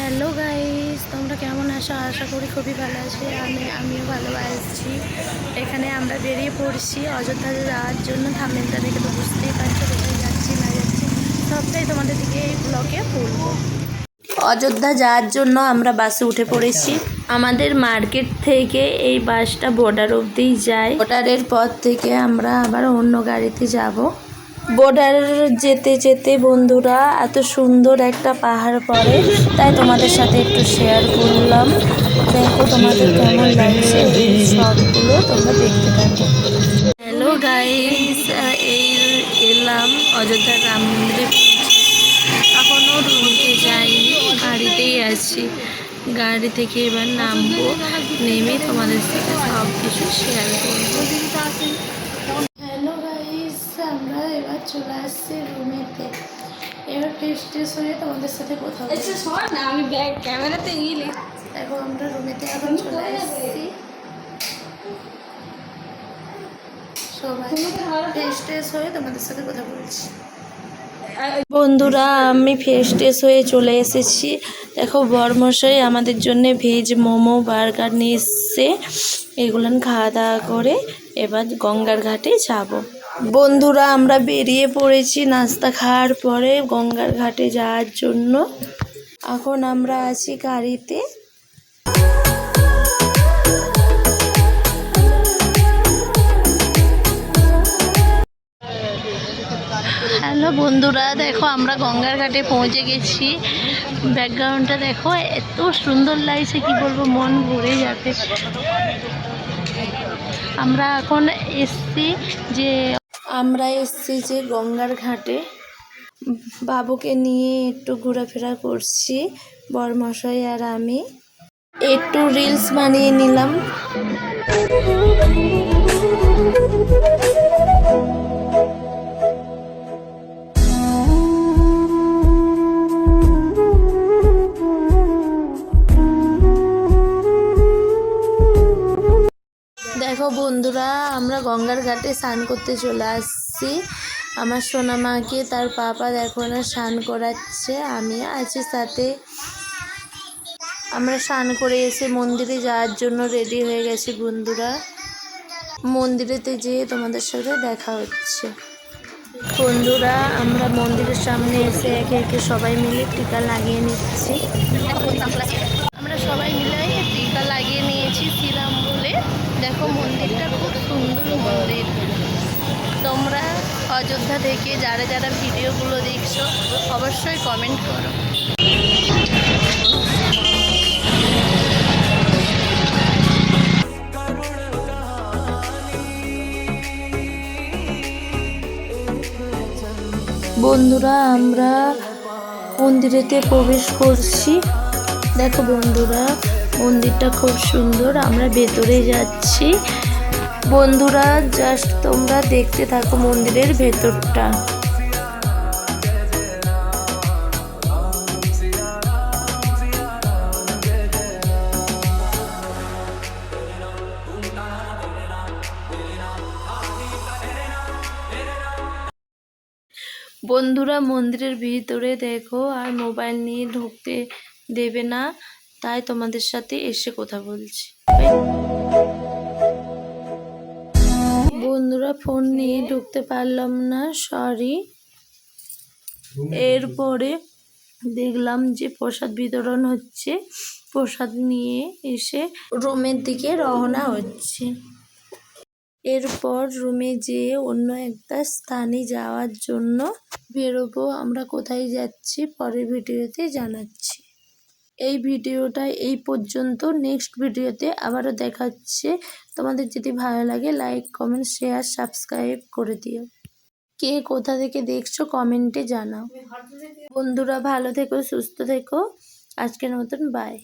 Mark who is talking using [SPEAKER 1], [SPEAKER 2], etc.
[SPEAKER 1] Hello guys, তোমরা কেমন আছো? আশা করি খুবই ভালো আছি। আমিও ভালো আছি। এখানে আমরা বেরিয়ে পড়ছি অযোধ্যাতে যাওয়ার জন্য। থাম্বনেলটা দেখে তো বুঝতেই পারছো কোথায় যাচ্ছি না যাচ্ছি, সবটাই তোমাদের দিকে এই ব্লগে বলবো। অযোধ্যা যাওয়ার জন্য আমরা বাসে উঠে পড়েছি। আমাদের মার্কেট থেকে এই বাসটা বর্ডার অবধি যায়। বর্ডারের পর থেকে আমরা আবার অন্য গাড়িতে যাব। বর্ডার যেতে যেতে বন্ধুরা এত সুন্দর একটা পাহাড় পড়ে, তাই তোমাদের সাথে একটু শেয়ার করলাম। দেখো তোমাদের কেমন লাগছে, এই সবগুলো তোমরা দেখতে থাকো। হ্যালো গাইস, এই এলাম অযোধ্যা রাম মন্দিরে। এখনও রুমে যাইনি, গাড়িতেই আছি। গাড়ি থেকে এবার নামবো, নেমে তোমাদের সাথে সব কিছু শেয়ার করবো। হ্যালো গাইস, আমরা এবার চলে আসছি রুমেতে। এবার ফ্রেশ হয়ে তোমাদের সাথে কথা বলবো।
[SPEAKER 2] আমি ব্যাগ ক্যামেরাতে গেলে
[SPEAKER 1] দেখো আমরা রুমেতে এখন চলে আসছি। সবাই ফ্রেশ হয়ে তোমাদের সাথে কথা বলছি। বন্ধুরা, আমি ফ্রেশ হয়ে চলে এসেছি। দেখো বরমশাই আমাদের জন্য ভেজ মোমো বার্গার নিয়ে এসছে। এগুলো খাওয়া দাওয়া করে এবার গঙ্গার ঘাটে যাব। বন্ধুরা, আমরা বেরিয়ে পড়েছি নাস্তা খাওয়ার পরে গঙ্গার ঘাটে যাওয়ার জন্য। এখন আমরা আছি গাড়িতে। হ্যালো বন্ধুরা, দেখো আমরা গঙ্গার ঘাটে পৌঁছে গেছি। ব্যাকগ্রাউন্ডটা দেখো, এত সুন্দর লাগছে কি বলবো, মন ভরে যাবে। আমরা এখন এসছি যে গঙ্গার ঘাটে। বাবুকে নিয়ে একটু ঘোরাফেরা করছি, বরমশাই আর আমি। একটু রিলস বানিয়ে নিলাম। দেখো বন্ধুরা, আমরা গঙ্গার ঘাটে স্নান করতে চলে আসছি। আমার সোনা মাকে তার পাপা দেখো না স্নান করাচ্ছে, আমি আছি সাথে। আমরা স্নান করে এসে মন্দিরে যাওয়ার জন্য রেডি হয়ে গেছি বন্ধুরা। মন্দিরেতে যেয়ে তোমাদের সাথে দেখা হচ্ছে। বন্ধুরা, আমরা মন্দিরের সামনে এসে একে একে সবাই মিলে টিকা লাগিয়ে নিচ্ছি। আমরা সবাই মিলে টিকা লাগিয়ে নিয়েছি শ্রীরাম বলে। দেখো মন্দিরটা খুব সুন্দর মন্দির। তোমরা অযোধ্যা থেকে যারা যারা ভিডিওগুলো দেখছো অবশ্যই কমেন্ট করো। বন্ধুরা, আমরা মন্দিরেতে প্রবেশ করছি। দেখো বন্ধুরা, মন্দিরটা খুব সুন্দর। আমরা ভেতরে যাচ্ছি। বন্ধুরা, জাস্ট তোমরা দেখতে থাকো মন্দিরের ভেতরটা। বন্ধুরা, মন্দিরের ভিতরে দেখো আর মোবাইল নিয়ে ঢুকতে দেবে না, তাই তোমাদের সাথে এসে কথা বলছি। বন্ধুরা, ফোন নিয়ে ঢুকতে পারলাম না, সরি। এরপরে দেখলাম যে প্রসাদ বিতরণ হচ্ছে। প্রসাদ নিয়ে এসে রুমের দিকে রওনা হচ্ছে। এরপর রুমে যেয়ে অন্য একটা স্থানে যাওয়ার জন্য বেরোবো। আমরা কোথায় যাচ্ছি পরের ভিডিওতে জানাচ্ছি। এই ভিডিওটা এই পর্যন্ত। নেক্সট ভিডিওতে আবারও দেখাচ্ছে। তোমাদের যদি ভালো লাগে লাইক কমেন্ট শেয়ার সাবস্ক্রাইব করে দিও। কে কোথা থেকে দেখছো কমেন্টে জানাও। বন্ধুরা, ভালো থেকো, সুস্থ থেকো। আজকের মতন বাই।